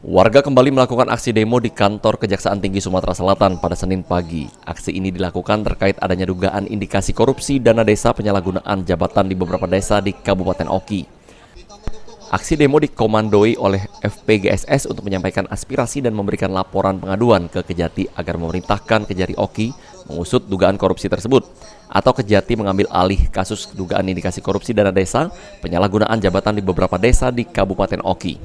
Warga kembali melakukan aksi demo di kantor Kejaksaan Tinggi Sumatera Selatan pada Senin pagi. Aksi ini dilakukan terkait adanya dugaan indikasi korupsi dana desa penyalahgunaan jabatan di beberapa desa di Kabupaten Oki. Aksi demo dikomandoi oleh FPGSS untuk menyampaikan aspirasi dan memberikan laporan pengaduan ke Kejati agar memerintahkan Kejari Oki mengusut dugaan korupsi tersebut, atau Kejati mengambil alih kasus dugaan indikasi korupsi dana desa penyalahgunaan jabatan di beberapa desa di Kabupaten Oki.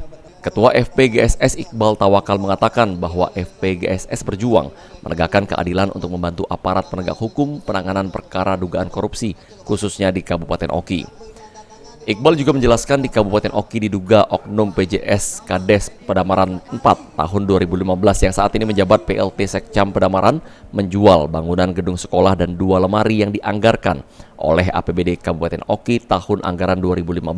Ketua FPGSS Iqbal Tawakal mengatakan bahwa FPGSS berjuang menegakkan keadilan untuk membantu aparat penegak hukum penanganan perkara dugaan korupsi, khususnya di Kabupaten Oki. Iqbal juga menjelaskan di Kabupaten Oki diduga oknum PJS Kades Pedamaran 4 tahun 2015 yang saat ini menjabat PLT Sekcam Pedamaran menjual bangunan gedung sekolah dan 2 lemari yang dianggarkan oleh APBD Kabupaten Oki tahun anggaran 2015.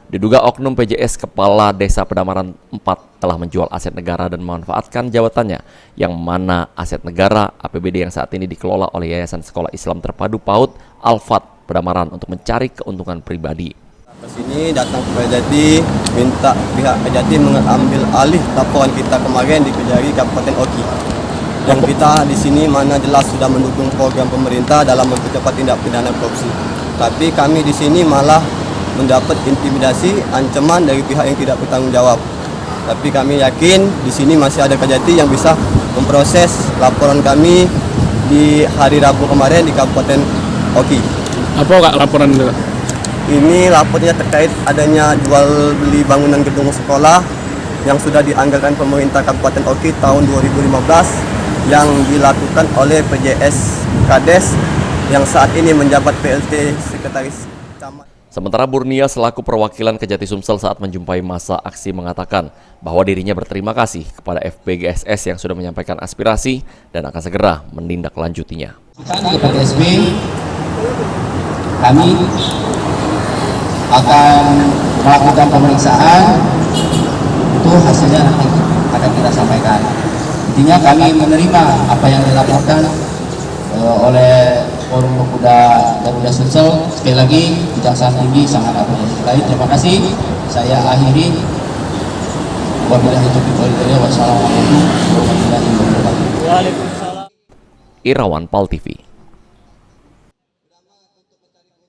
Diduga oknum PJS Kepala Desa Pedamaran 4 telah menjual aset negara dan memanfaatkan jabatannya, yang mana aset negara APBD yang saat ini dikelola oleh Yayasan Sekolah Islam Terpadu PAUD Al-Fat Pedamaran untuk mencari keuntungan pribadi. Ke sini datang ke Kejati, minta pihak Kejati mengambil alih laporan kita kemarin di Kejari Kabupaten Oki. Dan kita di sini mana jelas sudah mendukung program pemerintah dalam mempercepat tindak pidana korupsi. Tapi kami di sini malah mendapat intimidasi, ancaman dari pihak yang tidak bertanggung jawab. Tapi kami yakin di sini masih ada Kejati yang bisa memproses laporan kami di hari Rabu kemarin di Kabupaten Oki. Apa Kak laporan itu? Ini lapornya terkait adanya jual beli bangunan gedung sekolah yang sudah dianggarkan pemerintah Kabupaten Oki tahun 2015 yang dilakukan oleh PJS Kades yang saat ini menjabat PLT Sekretaris Camat. Sementara Burnia selaku perwakilan Kejati Sumsel saat menjumpai masa aksi mengatakan bahwa dirinya berterima kasih kepada FPGSS yang sudah menyampaikan aspirasi dan akan segera menindaklanjutinya. Kepada SB, kami akan melakukan pemeriksaan, itu hasilnya nanti akan kita sampaikan. Intinya kami menerima apa yang dilaporkan oleh Forum Pemuda Garuda Sumsel. Sekali lagi, Kejaksaan Tinggi sangat apresiasi. Terima kasih. Saya akhiri. Wabillahi taufiq wal hidayah. Wassalamualaikum warahmatullahi wabarakatuh. Irawan Pal TV.